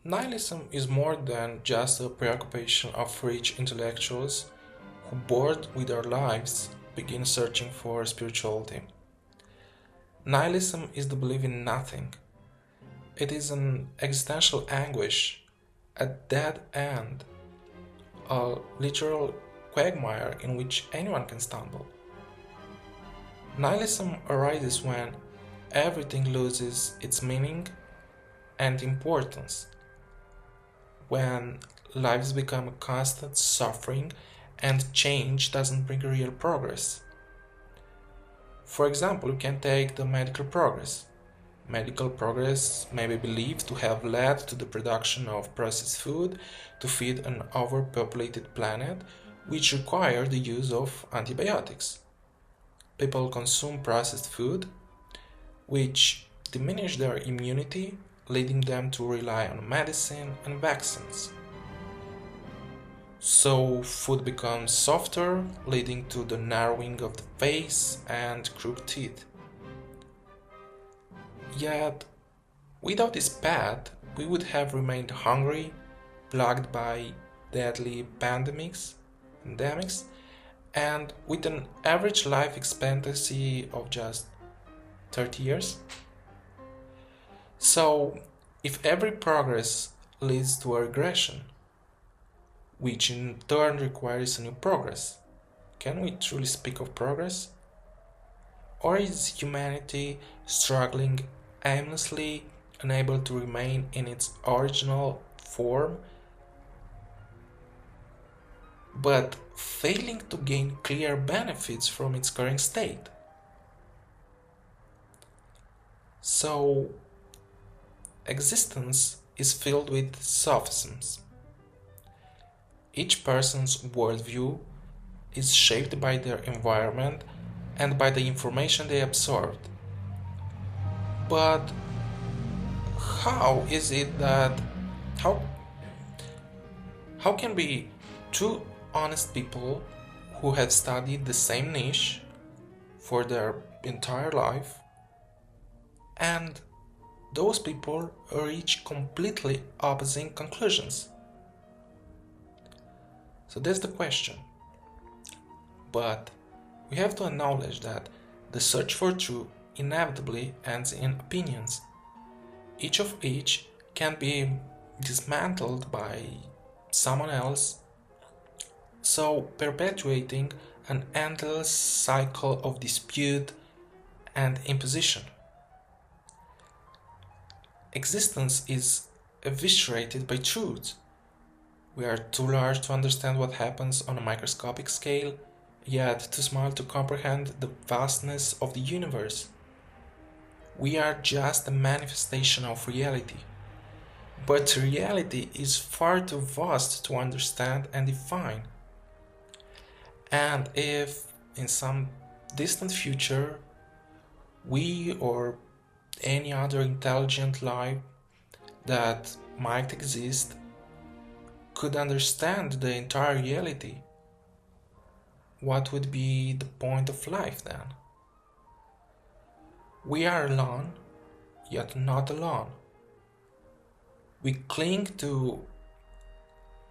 Nihilism is more than just a preoccupation of rich intellectuals who, bored with their lives, begin searching for spirituality. Nihilism is the belief in nothing. It is an existential anguish, a dead end, a literal quagmire in which anyone can stumble. Nihilism arises when everything loses its meaning and importance, when lives become a constant suffering and change doesn't bring real progress. For example, you can take the medical progress. Medical progress may be believed to have led to the production of processed food to feed an overpopulated planet, which require the use of antibiotics. People consume processed food, which diminish their immunity, leading them to rely on medicine and vaccines. So food becomes softer, leading to the narrowing of the face and crooked teeth. Yet, without this path, we would have remained hungry, plagued by deadly pandemics, and with an average life expectancy of just 30 years. So, if every progress leads to a regression, which in turn requires a new progress, can we truly speak of progress? Or is humanity struggling aimlessly, unable to remain in its original form, but failing to gain clear benefits from its current state? So, existence is filled with sophisms. Each person's worldview is shaped by their environment and by the information they absorbed. But how is it that how how can be two honest people who have studied the same niche for their entire life and those people reach completely opposite conclusions? So that's the question. But we have to acknowledge that the search for truth inevitably ends in opinions, each of which can be dismantled by someone else, so perpetuating an endless cycle of dispute and imposition. Existence is eviscerated by truth. We are too large to understand what happens on a microscopic scale, yet too small to comprehend the vastness of the universe. We are just a manifestation of reality, but reality is far too vast to understand and define. And if in some distant future we or any other intelligent life that might exist could understand the entire reality, what would be the point of life then? We are alone, yet not alone. We cling to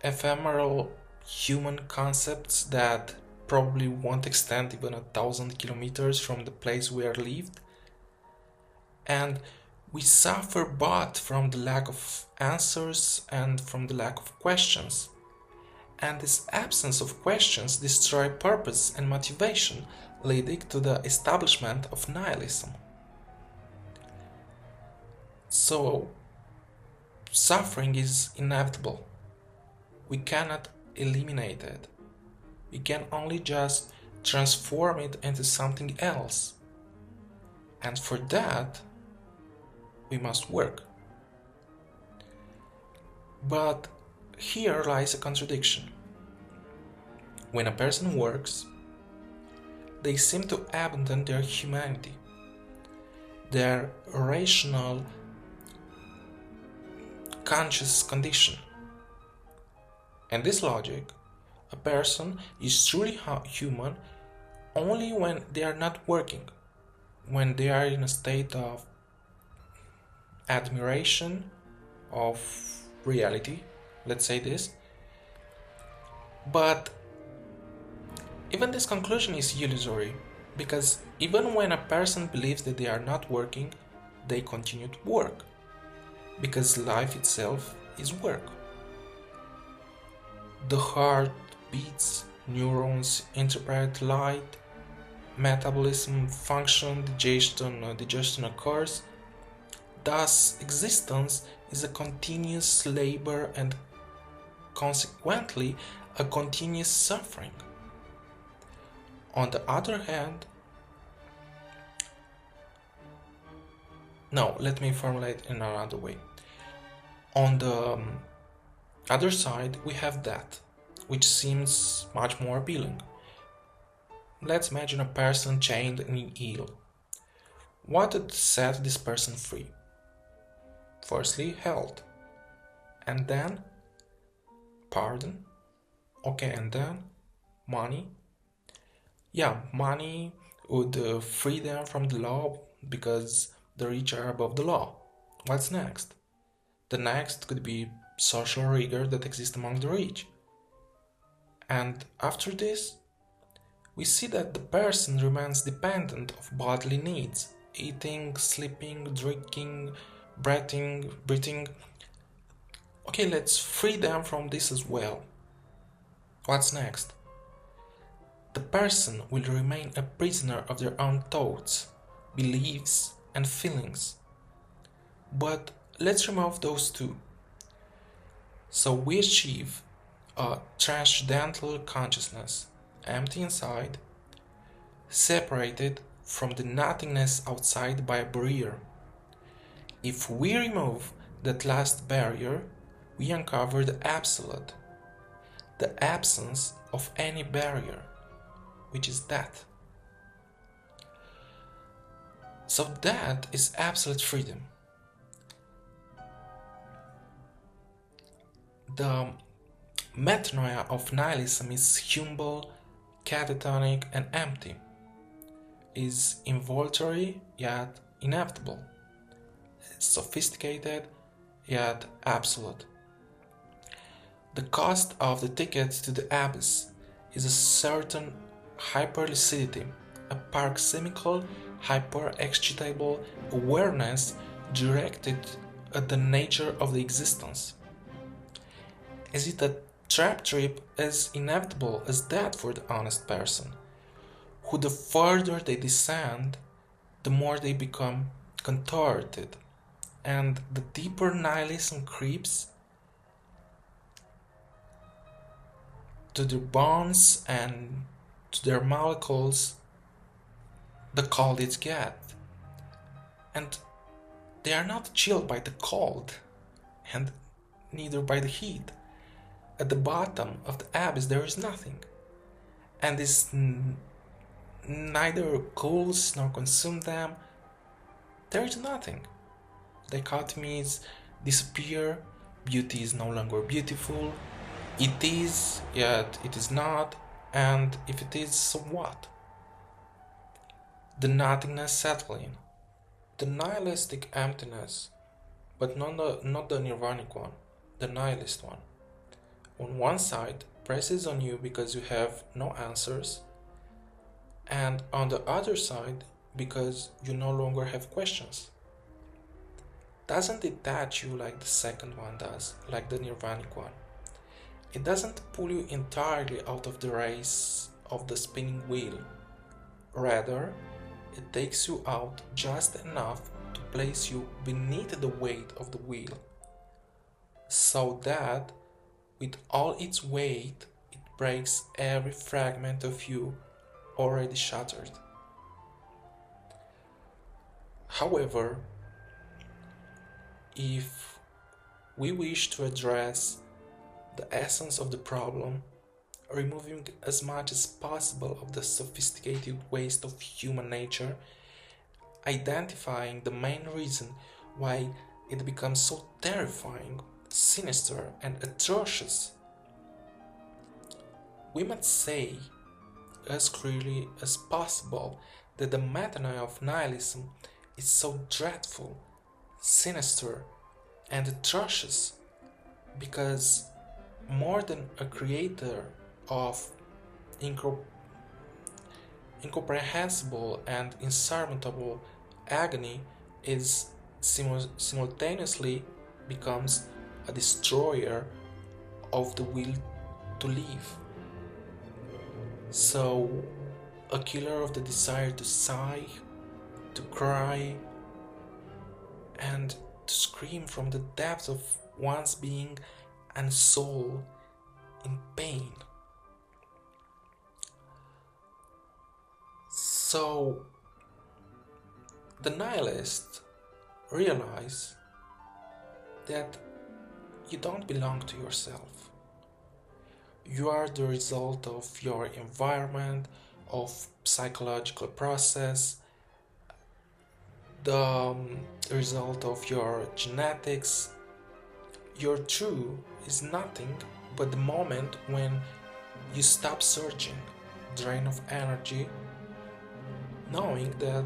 ephemeral human concepts that probably won't extend even 1,000 kilometers from the place where we lived, and we suffer both from the lack of answers and from the lack of questions. And this absence of questions destroy purpose and motivation, leading to the establishment of nihilism. So, suffering is inevitable. We cannot eliminate it. We can only just transform it into something else. And for that, we must work. But here lies a contradiction. When a person works, they seem to abandon their humanity, their rational, conscious condition. In this logic, a person is truly human only when they are not working, when they are in a state of admiration, of reality, let's say this. But even this conclusion is illusory, because even when a person believes that they are not working, they continue to work, because life itself is work. The heart beats, neurons interpret light, metabolism function, digestion occurs. Thus, existence is a continuous labor and consequently a continuous suffering. On the other hand, no, let me formulate in another way. On the other side, we have that, which seems much more appealing. Let's imagine a person chained and ill. What would set this person free? Firstly, health. And then, pardon. Okay, and then, money. Yeah, money would free them from the law because the rich are above the law. What's next? The next could be social rigor that exists among the rich. And after this, we see that the person remains dependent of bodily needs, eating, sleeping, drinking, breathing. Okay, let's free them from this as well. What's next? The person will remain a prisoner of their own thoughts, beliefs, and feelings. But let's remove those two. So we achieve a transcendental consciousness, empty inside, separated from the nothingness outside by a barrier. If we remove that last barrier, we uncover the absolute, the absence of any barrier, which is death. So that is absolute freedom. The metanoia of nihilism is humble, catatonic, and empty, is involuntary yet inevitable, sophisticated yet absolute. The cost of the ticket to the abyss is a certain hyperlucidity, a paroxysmical, hyper-excitable awareness directed at the nature of the existence. Is it a trip as inevitable as that for the honest person, who the further they descend, the more they become contorted, and the deeper nihilism creeps to their bones and to their molecules, the cold it gets. And they are not chilled by the cold, and neither by the heat. At the bottom of the abyss there is nothing, and this neither cools nor consumes them. There is nothing. Dichotomies disappear, beauty is no longer beautiful, it is, yet it is not, and if it is, so what? The nothingness settling, the nihilistic emptiness, but not the nirvanic one, the nihilist one. On one side, presses on you because you have no answers, and on the other side, because you no longer have questions. Doesn't it touch you like the second one does, like the nirvanic one? It doesn't pull you entirely out of the race of the spinning wheel. Rather, it takes you out just enough to place you beneath the weight of the wheel, so that with all its weight it breaks every fragment of you already shattered. However, if we wish to address the essence of the problem, removing as much as possible of the sophisticated waste of human nature, identifying the main reason why it becomes so terrifying, sinister, and atrocious, we must say as clearly as possible that the metanoia of nihilism is so dreadful, sinister, and atrocious because more than a creator of incro- incomprehensible and insurmountable agony is simultaneously becomes a destroyer of the will to live. So, a killer of the desire to sigh, to cry, and to scream from the depths of one's being and soul in pain. So, the nihilists realize that you don't belong to yourself. You are the result of your environment, of psychological process, the result of your genetics. Your true is nothing but the moment when you stop searching, drain of energy, knowing that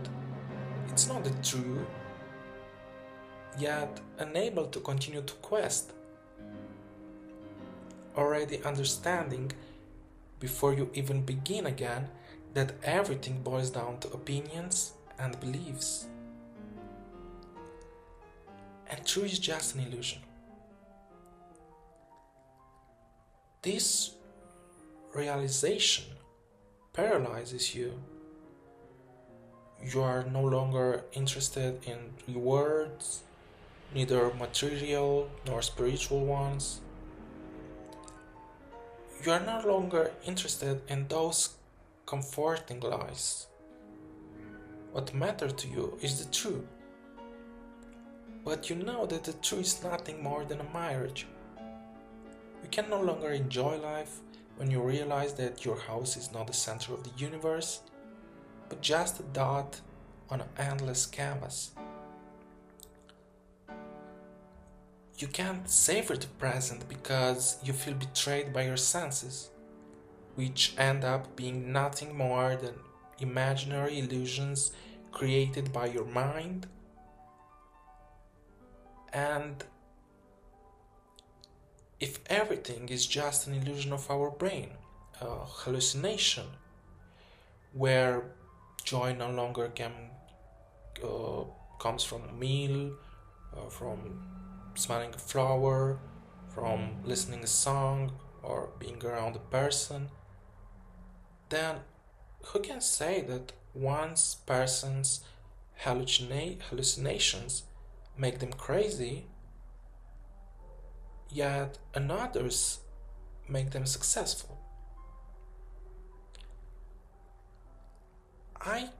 it's not the true, yet unable to continue to quest, already understanding before you even begin again that everything boils down to opinions and beliefs. And true is just an illusion. This realization paralyzes you. You are no longer interested in rewards, neither material nor spiritual ones. You are no longer interested in those comforting lies. What matters to you is the truth. But you know that the truth is nothing more than a mirage. You can no longer enjoy life when you realize that your house is not the center of the universe, but just a dot on an endless canvas. You can't savor the present because you feel betrayed by your senses, which end up being nothing more than imaginary illusions created by your mind. And if everything is just an illusion of our brain, a hallucination, where joy no longer comes from a meal, from smelling a flower, from listening a song, or being around a person, then who can say that one person's hallucinations make them crazy, yet another's make them successful? I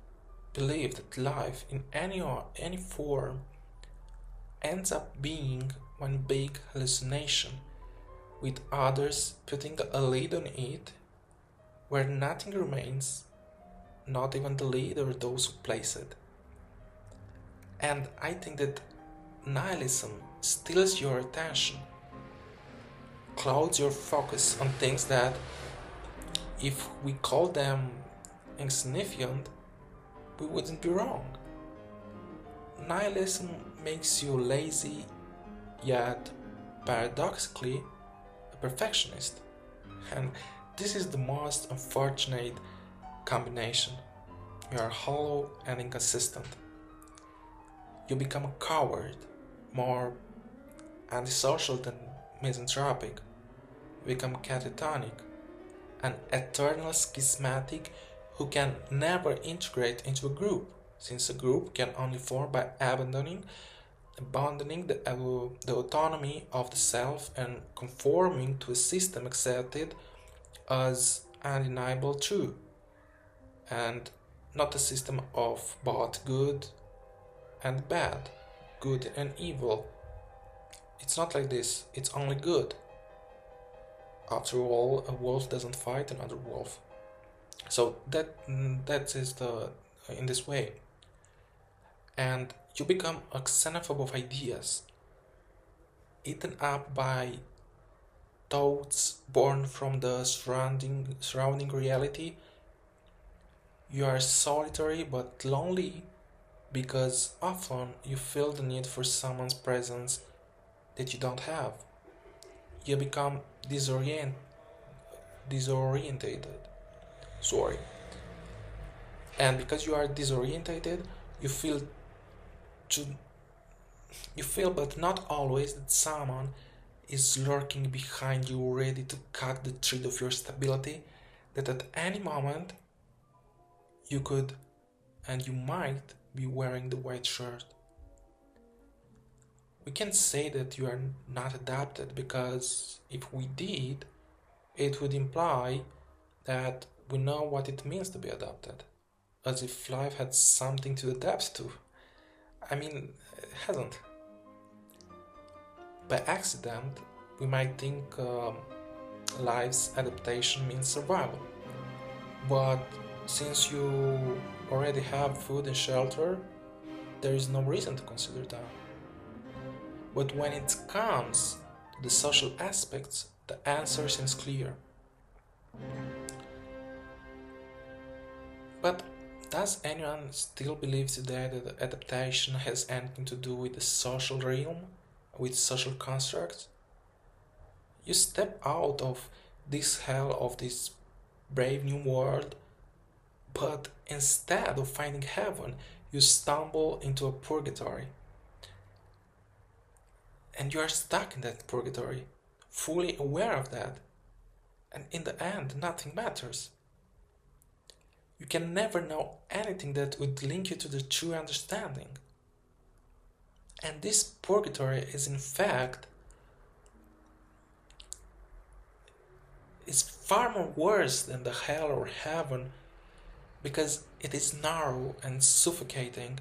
believe that life in any form ends up being one big hallucination, with others putting a lid on it, where nothing remains, not even the lid or those who place it. And I think that nihilism steals your attention, clouds your focus on things that, if we call them insignificant, we wouldn't be wrong. Nihilism makes you lazy, yet paradoxically a perfectionist. And this is the most unfortunate combination. You are hollow and inconsistent. You become a coward, more antisocial than misanthropic. You become catatonic, an eternal schismatic who can never integrate into a group, since a group can only form by abandoning the autonomy of the self and conforming to a system accepted as undeniable true, and not a system of both good and bad, good and evil. It's not like this, it's only good. After all, a wolf doesn't fight another wolf. So that is the in this way. And you become a xenophobe of ideas, eaten up by thoughts born from the surrounding reality. You are solitary but lonely because often you feel the need for someone's presence that you don't have. you become disorientated. Sorry. And because you are disorientated, you feel to you feel, but not always, that someone is lurking behind you, ready to cut the thread of your stability, that at any moment you could and you might be wearing the white shirt. We can say that you are not adapted, because if we did, it would imply that we know what it means to be adapted, as if life had something to adapt to. I mean, it hasn't. By accident, we might think life's adaptation means survival. But since you already have food and shelter, there is no reason to consider that. But when it comes to the social aspects, the answer seems clear. But does anyone still believe today that adaptation has anything to do with the social realm, with social constructs? You step out of this hell of this brave new world, but instead of finding heaven, you stumble into a purgatory. And you are stuck in that purgatory, fully aware of that. And in the end, nothing matters. You can never know anything that would link you to the true understanding. And this purgatory is in fact is far more worse than the hell or heaven, because it is narrow and suffocating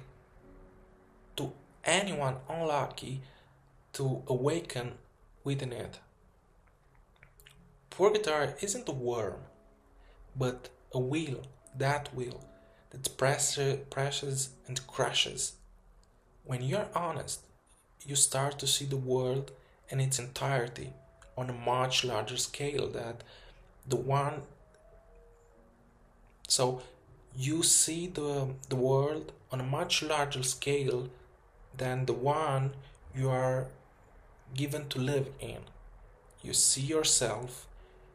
to anyone unlucky to awaken within it. Purgatory isn't a worm, but a wheel that presses and crashes. When you're honest, you start to see the world in its entirety on a much larger scale than the one. So you see the world on a much larger scale than the one you are given to live in. You see yourself,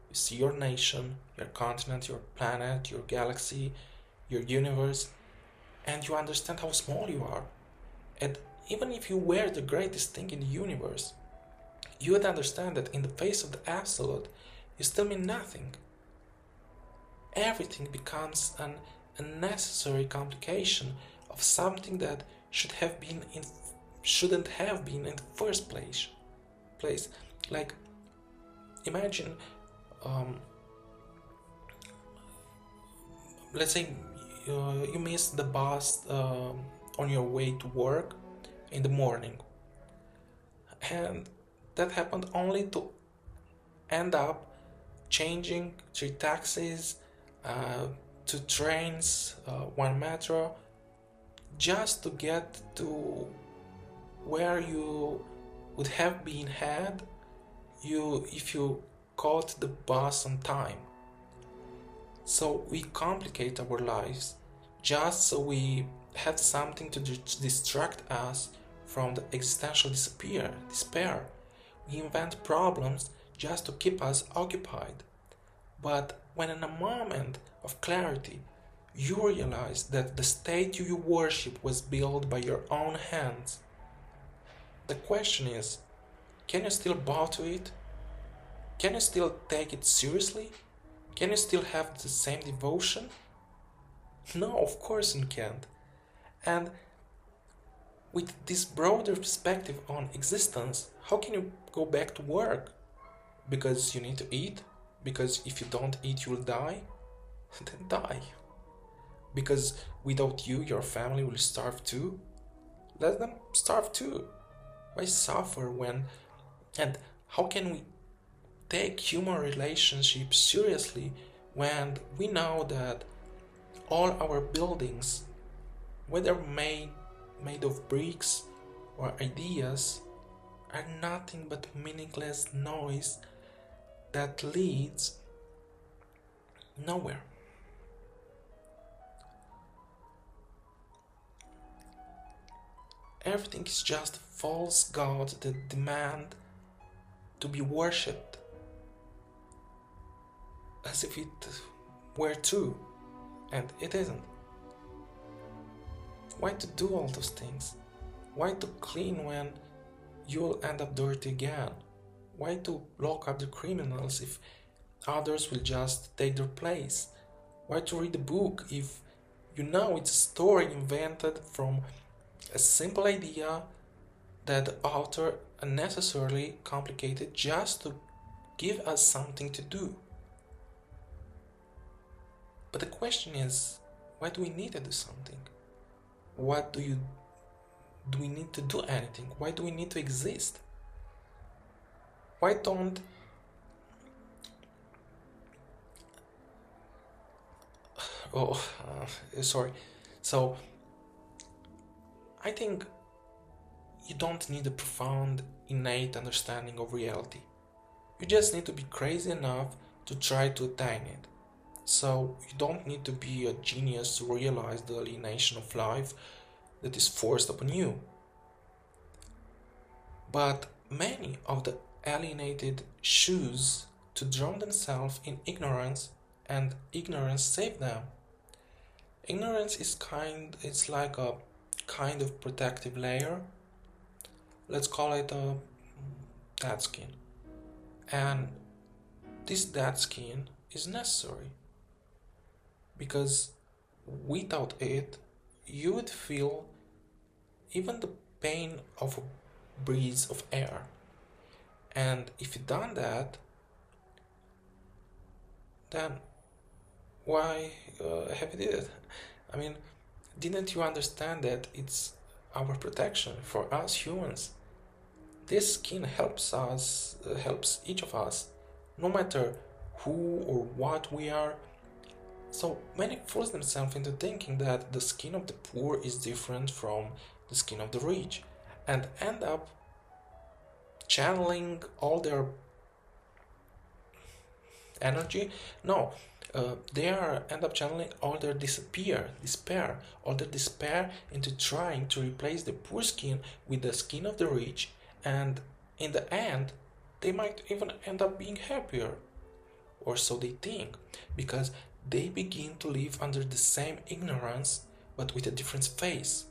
you see your nation, your continent, your planet, your galaxy, your universe, and you understand how small you are. And even if you were the greatest thing in the universe, you would understand that in the face of the absolute, you still mean nothing. Everything becomes an unnecessary complication of something that shouldn't have been in the first place. Like, imagine, let's say you miss the bus on your way to work in the morning, and that happened only to end up changing 3 taxis, 2 trains, 1 metro, just to get to where you would have been had you if you caught the bus on time. So we complicate our lives just so we have something to distract us from the existential despair. We invent problems just to keep us occupied. But when in a moment of clarity you realize that the statue you worship was built by your own hands, the question is, can you still bow to it? Can you still take it seriously? Can you still have the same devotion? No, of course you can't. And with this broader perspective on existence, how can you go back to work? Because you need to eat? Because if you don't eat, you'll die? Then die. Because without you, your family will starve too? Let them starve too. Why suffer when... And how can we take human relationships seriously when we know that all our buildings, whether made of bricks or ideas, are nothing but meaningless noise that leads nowhere? Everything is just false gods that demand to be worshipped as if it were true, and it isn't. Why to do all those things? Why to clean when you'll end up dirty again? Why to lock up the criminals if others will just take their place? Why to read a book if you know it's a story invented from a simple idea that the author unnecessarily complicated just to give us something to do? But the question is, why do we need to do something? What do we need to do anything? Why do we need to exist? Why don't sorry. So I think you don't need a profound innate understanding of reality. You just need to be crazy enough to try to attain it. So you don't need to be a genius to realize the alienation of life that is forced upon you. But many of the alienated choose to drown themselves in ignorance, and ignorance saves them. Ignorance it's like a kind of protective layer. Let's call it a dead skin. And this dead skin is necessary, because without it, you would feel even the pain of a breeze of air. And if you done that, then why have you did it? I mean, didn't you understand that it's our protection for us humans? This skin helps each of us, no matter who or what we are. So many fools themselves into thinking that the skin of the poor is different from the skin of the rich, and end up channeling all their energy. No, end up channeling all their despair, all their despair into trying to replace the poor skin with the skin of the rich, and in the end, they might even end up being happier, or so they think, because they begin to live under the same ignorance but with a different face.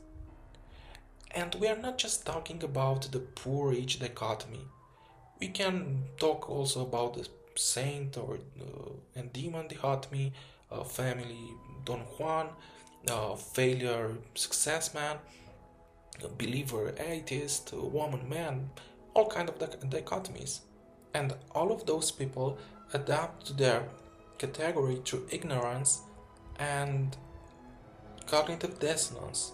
And we are not just talking about the poor rich dichotomy. We can talk also about the saint or and demon dichotomy, family Don Juan, failure success man, believer atheist, woman man, all kind of dichotomies. And all of those people adapt to their category through ignorance and cognitive dissonance.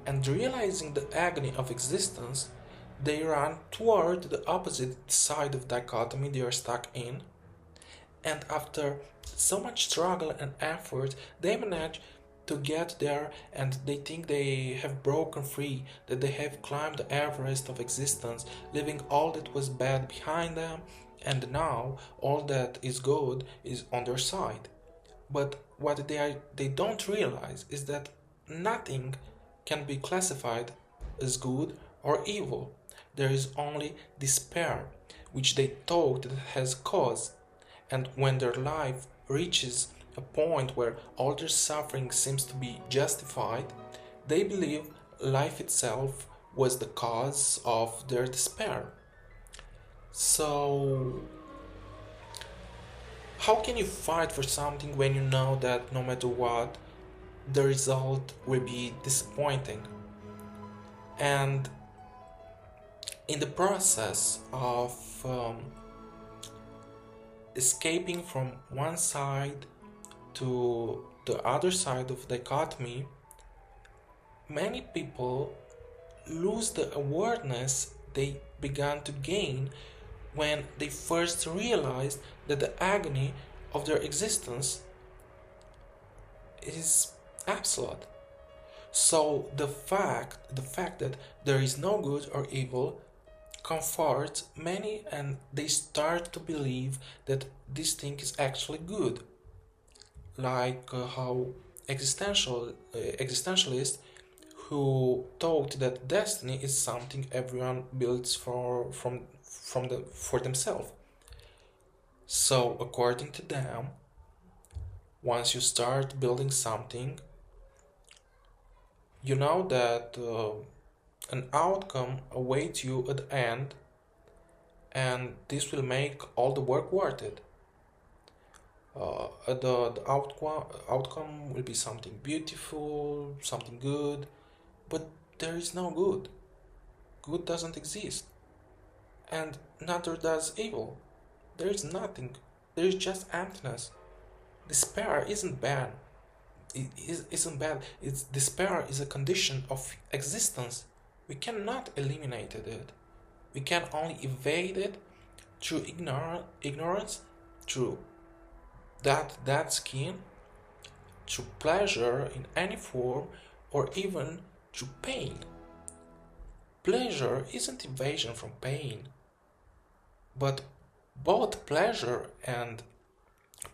And realizing the agony of existence, they run toward the opposite side of dichotomy they are stuck in. And after so much struggle and effort, they manage to get there, and they think they have broken free, that they have climbed the Everest of existence, leaving all that was bad behind them, and now all that is good is on their side. But what they don't realize is that nothing can be classified as good or evil. There is only despair, which they thought that has cause, and when their life reaches a point where all their suffering seems to be justified, they believe life itself was the cause of their despair. So, how can you fight for something when you know that no matter what, the result will be disappointing? And in the process of escaping from one side to the other side of dichotomy, many people lose the awareness they began to gain when they first realized that the agony of their existence is absolute. So the fact that there is no good or evil comforts many, and they start to believe that this thing is actually good. Like how existentialists who thought that destiny is something everyone builds for themselves. So according to them, once you start building something, you know that an outcome awaits you at the end, and this will make all the work worth it. The outcome will be something beautiful, something good, but there is no good. Good doesn't exist, and neither does evil. There is nothing. There is just emptiness. Despair isn't bad. Isn't bad. It's despair is a condition of existence. We cannot eliminate it. We can only evade it through ignorance, through that skin, through pleasure in any form, or even through pain. Pleasure isn't evasion from pain, but both pleasure and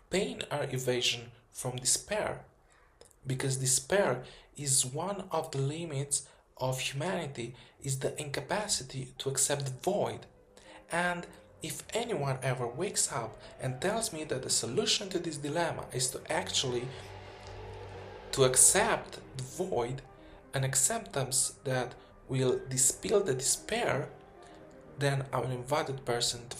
pain are evasion from despair, because despair is one of the limits of humanity, is the incapacity to accept the void. And if anyone ever wakes up and tells me that the solution to this dilemma is to actually to accept the void, an acceptance that will dispel the despair, then I will invite that person to